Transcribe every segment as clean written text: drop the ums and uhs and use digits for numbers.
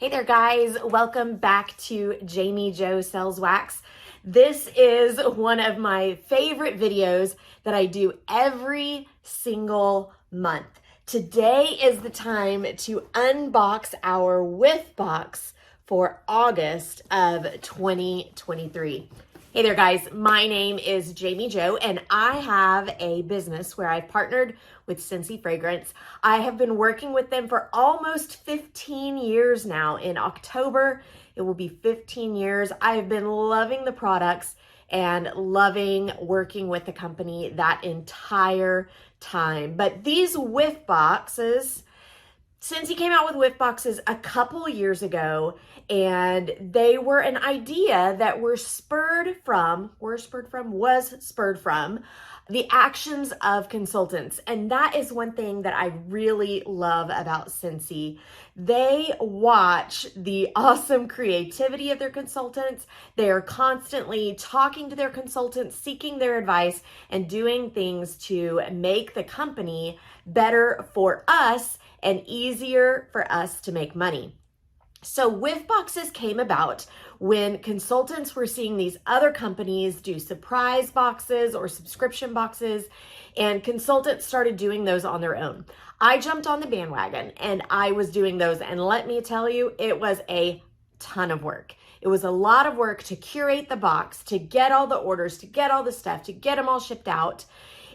Hey there guys, welcome back to Jami Jo Sells Wax. This is one of my favorite videos that I do every single month. Today is the time to unbox our Whiff Box for August of 2023. Hey there guys, my name is Jami Jo and I have a business where I've partnered with Scentsy Fragrance. I have been working with them for almost 15 years now. In October, it will be 15 years. I've been loving the products and loving working with the company that entire time. But these Whiff Boxes, Scentsy came out with Whiff Boxes a couple years ago, and they were an idea that was spurred from the actions of consultants. And that is one thing that I really love about Scentsy. They watch the awesome creativity of their consultants. They are constantly talking to their consultants, seeking their advice, and doing things to make the company better for us and easier for us to make money. So Whiff Boxes came about when consultants were seeing these other companies do surprise boxes or subscription boxes, and consultants started doing those on their own. I jumped on the bandwagon and I was doing those, and let me tell you, it was a ton of work. It was a lot of work to curate the box, to get all the orders, to get all the stuff, to get them all shipped out.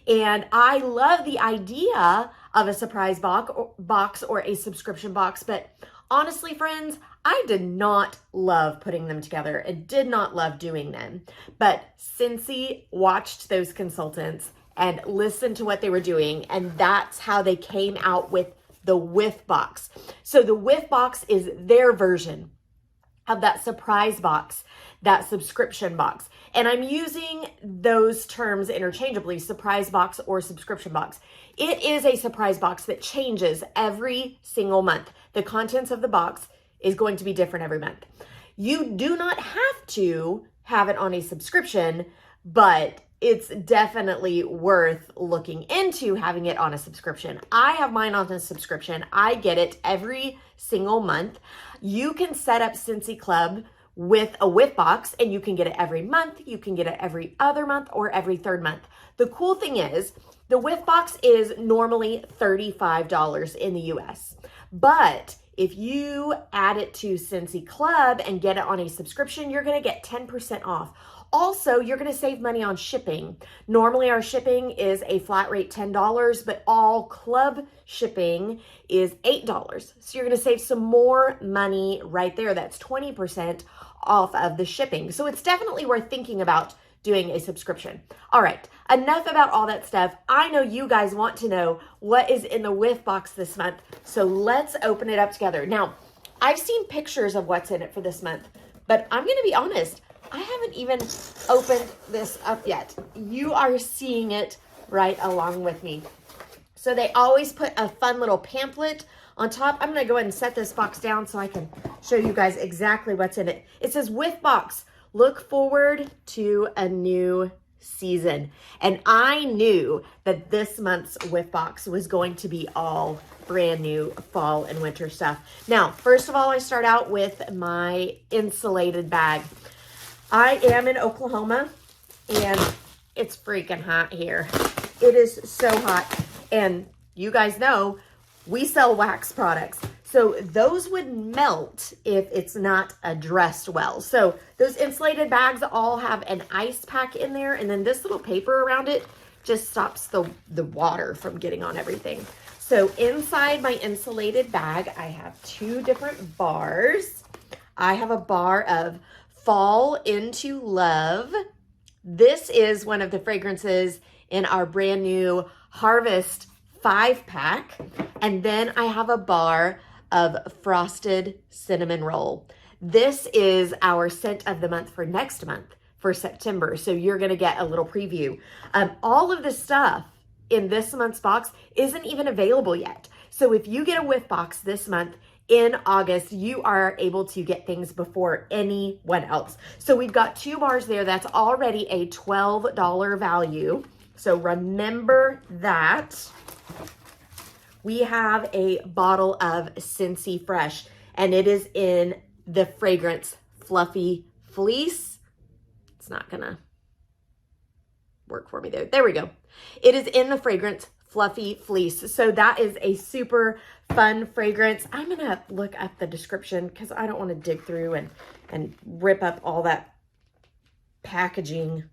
And I love the idea of a surprise box or a subscription box, but honestly, friends, I did not love putting them together and did not love doing them. But Scentsy watched those consultants and listened to what they were doing, and that's how they came out with the Whiff Box. So the Whiff Box is their version of that surprise box, that subscription box. And I'm using those terms interchangeably, surprise box or subscription box. It is a surprise box that changes every single month. The contents of the box is going to be different every month. You do not have to have it on a subscription, but it's definitely worth looking into having it on a subscription. I have mine on a subscription. I get it every single month. You can set up Scentsy Club with a Whiff Box and you can get it every month. You can get it every other month or every third month. The cool thing is the Whiff Box is normally $35 in the US, but if you add it to Scentsy Club and get it on a subscription, you're going to get 10% off. Also, you're going to save money on shipping. Normally, our shipping is a flat rate $10, but all club shipping is $8. So you're going to save some more money right there. That's 20% off of the shipping. So it's definitely worth thinking about doing a subscription. All right, enough about all that stuff. I know you guys want to know what is in the Whiff Box this month, so let's open it up together. Now, I've seen pictures of what's in it for this month, but I'm gonna be honest, I haven't even opened this up yet. You are seeing it right along with me. So they always put a fun little pamphlet on top. I'm gonna go ahead and set this box down so I can show you guys exactly what's in it. It says Whiff Box. Look forward to a new season. And I knew that this month's Whiff Box was going to be all brand new fall and winter stuff. Now, first of all, I start out with my insulated bag. I am in Oklahoma and it's freaking hot here. It is so hot. And you guys know we sell wax products. So those would melt if it's not addressed well. So those insulated bags all have an ice pack in there, and then this little paper around it just stops the water from getting on everything. So inside my insulated bag, I have two different bars. I have a bar of Fall Into Love. This is one of the fragrances in our brand new Harvest 5-pack. And then I have a bar of Frosted Cinnamon Roll. This is our scent of the month for next month, for September. So you're gonna get a little preview. All of the stuff in this month's box isn't even available yet. So if you get a Whiff Box this month in August, you are able to get things before anyone else. So we've got two bars there. That's already a $12 value. So remember that. We have a bottle of Scentsy Fresh. and it is in the fragrance Fluffy Fleece. It's not gonna work for me there. There we go. It is in the fragrance Fluffy Fleece. So that is a super fun fragrance. I'm gonna look up the description because I don't want to dig through and rip up all that packaging.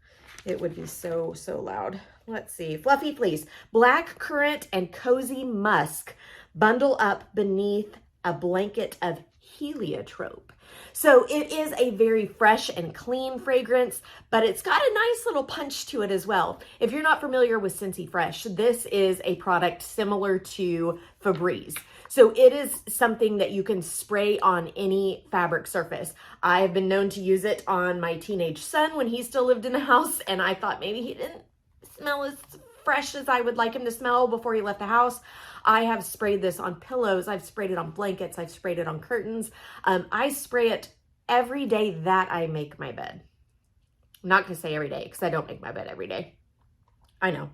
It would be so loud. Let's see. Fluffy Fleece, black currant and cozy musk bundle up beneath a blanket of heliotrope. So it is a very fresh and clean fragrance, but it's got a nice little punch to it as well. If you're not familiar with Scentsy Fresh, this is a product similar to Febreze. So it is something that you can spray on any fabric surface. I have been known to use it on my teenage son when he still lived in the house, and I thought maybe he didn't smell as fresh as I would like him to smell before he left the house. I have sprayed this on pillows. I've sprayed it on blankets. I've sprayed it on curtains. I spray it every day that I make my bed. I'm not going to say every day because I don't make my bed every day. I know.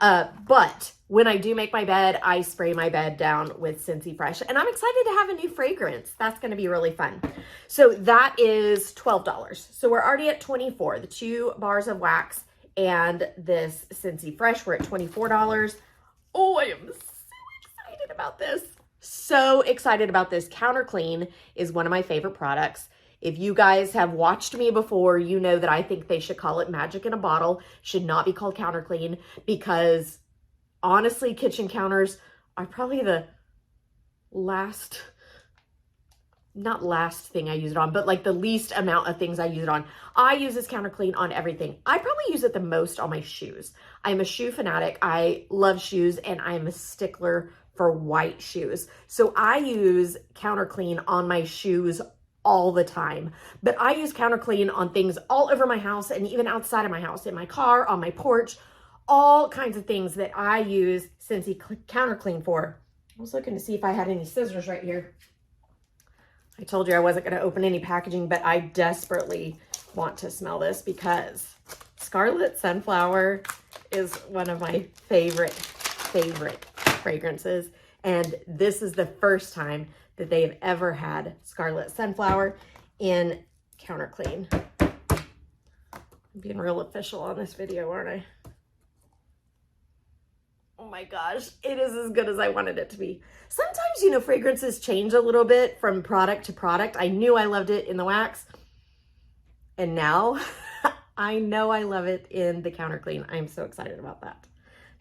But when I do make my bed, I spray my bed down with Scentsy Fresh. And I'm excited to have a new fragrance. That's going to be really fun. So that is $12. So we're already at $24. The 2 bars of wax and this Scentsy Fresh, we're at $24. Oh, I am so excited about this. So excited about this. Counter Clean is one of my favorite products. If you guys have watched me before, you know that I think they should call it magic in a bottle. Should not be called Counter Clean because honestly, kitchen counters are probably the not last thing I use it on, but like the least amount of things I use it on. I use this Counter Clean on everything. I probably use it the most on my shoes. I'm a shoe fanatic. I love shoes and I'm a stickler for white shoes. So I use Counter Clean on my shoes all the time, but I use Counter Clean on things all over my house and even outside of my house, in my car, on my porch, all kinds of things that I use Scentsy Counter Clean for. I was looking to see if I had any scissors right here. I told you I wasn't going to open any packaging, but I desperately want to smell this because Scarlet Sunflower is one of my favorite fragrances. And this is the first time that they have ever had Scarlet Sunflower in Counter Clean. I'm being real official on this video, aren't I? Oh my gosh, it is as good as I wanted it to be. Sometimes, you know, fragrances change a little bit from product to product. I knew I loved it in the wax, and now I know I love it in the Counter Clean. I'm so excited about that.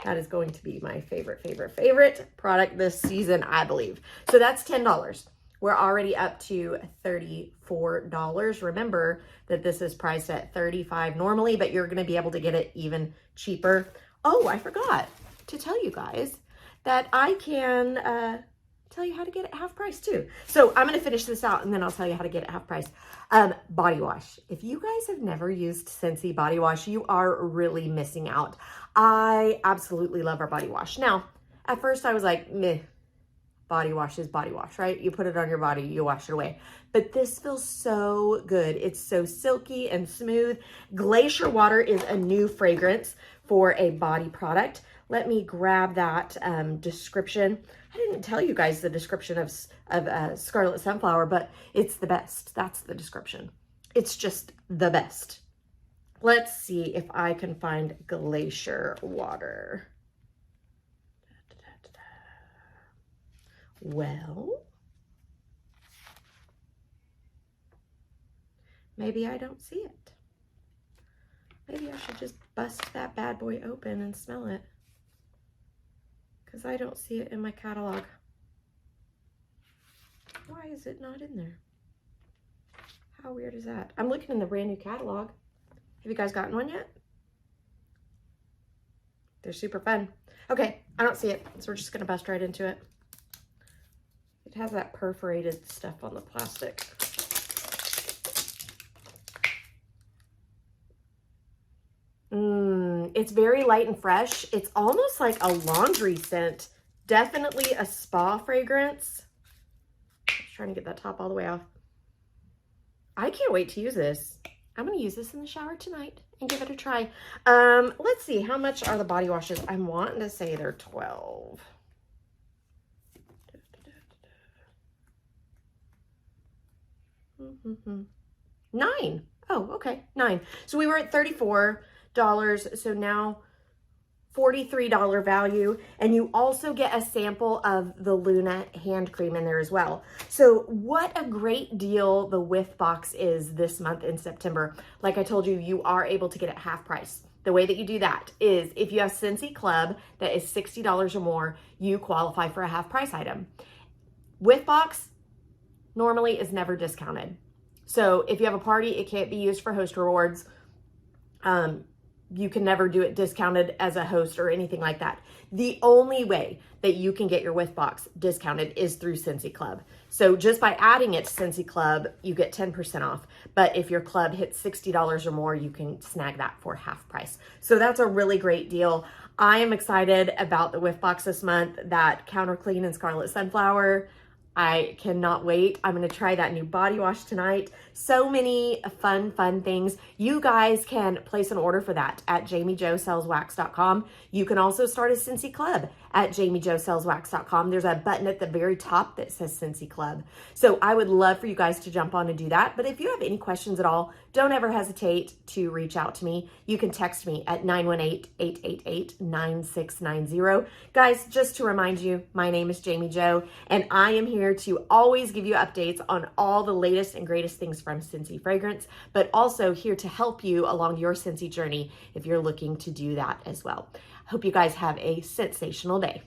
That is going to be my favorite product this season, I believe. So that's $10. We're already up to $34. Remember that this is priced at $35 normally, but you're going to be able to get it even cheaper. Oh, I forgot to tell you guys that I can tell you how to get it at half price too. So I'm going to finish this out and then I'll tell you how to get it at half price. Body wash. If you guys have never used Scentsy body wash, you are really missing out. I absolutely love our body wash. Now, at first I was like, meh, body wash is body wash, right? You put it on your body, you wash it away. But this feels so good. It's so silky and smooth. Glacier Water is a new fragrance for a body product. Let me grab that description. I didn't tell you guys the description of Scarlet Sunflower, but it's the best. That's the description. It's just the best. Let's see if I can find Glacier Water. Well, maybe I don't see it. Maybe I should just bust that bad boy open and smell it, because I don't see it in my catalog. Why is it not in there? How weird is that? I'm looking in the brand new catalog. Have you guys gotten one yet? They're super fun. Okay, I don't see it, so we're just gonna bust right into it. It has that perforated stuff on the plastic. It's very light and fresh. It's almost like a laundry scent. Definitely a spa fragrance. I'm trying to get that top all the way off. I can't wait to use this. I'm going to use this in the shower tonight and give it a try. Let's see. How much are the body washes? I'm wanting to say they're 12. $9. Oh, okay, $9. So we were at $34. So now $43 value, and you also get a sample of the Luna hand cream in there as well. So what a great deal the Whiff Box is this month in September. Like I told you, you are able to get it half price. The way that you do that is if you have Scentsy Club that is $60 or more, you qualify for a half price item. Whiff Box normally is never discounted. So if you have a party, it can't be used for host rewards. You can never do it discounted as a host or anything like that. The only way that you can get your Whiff Box discounted is through Scentsy Club. So just by adding it to Scentsy Club, you get 10% off. But if your club hits $60 or more, you can snag that for half price. So that's a really great deal. I am excited about the Whiff Box this month, that Counter Clean and Scarlet Sunflower. I cannot wait. I'm going to try that new body wash tonight. So many fun things. You guys can place an order for that at JamiJoSellsWax.com. You can also start a Scentsy Club at JamiJoSellsWax.com. There's a button at the very top that says Scentsy Club. So I would love for you guys to jump on and do that. But if you have any questions at all, don't ever hesitate to reach out to me. You can text me at 918-888-9690. Guys, just to remind you, my name is Jami Jo, and I am here to always give you updates on all the latest and greatest things from Scentsy Fragrance, but also here to help you along your Scentsy journey if you're looking to do that as well. Hope you guys have a sensational day.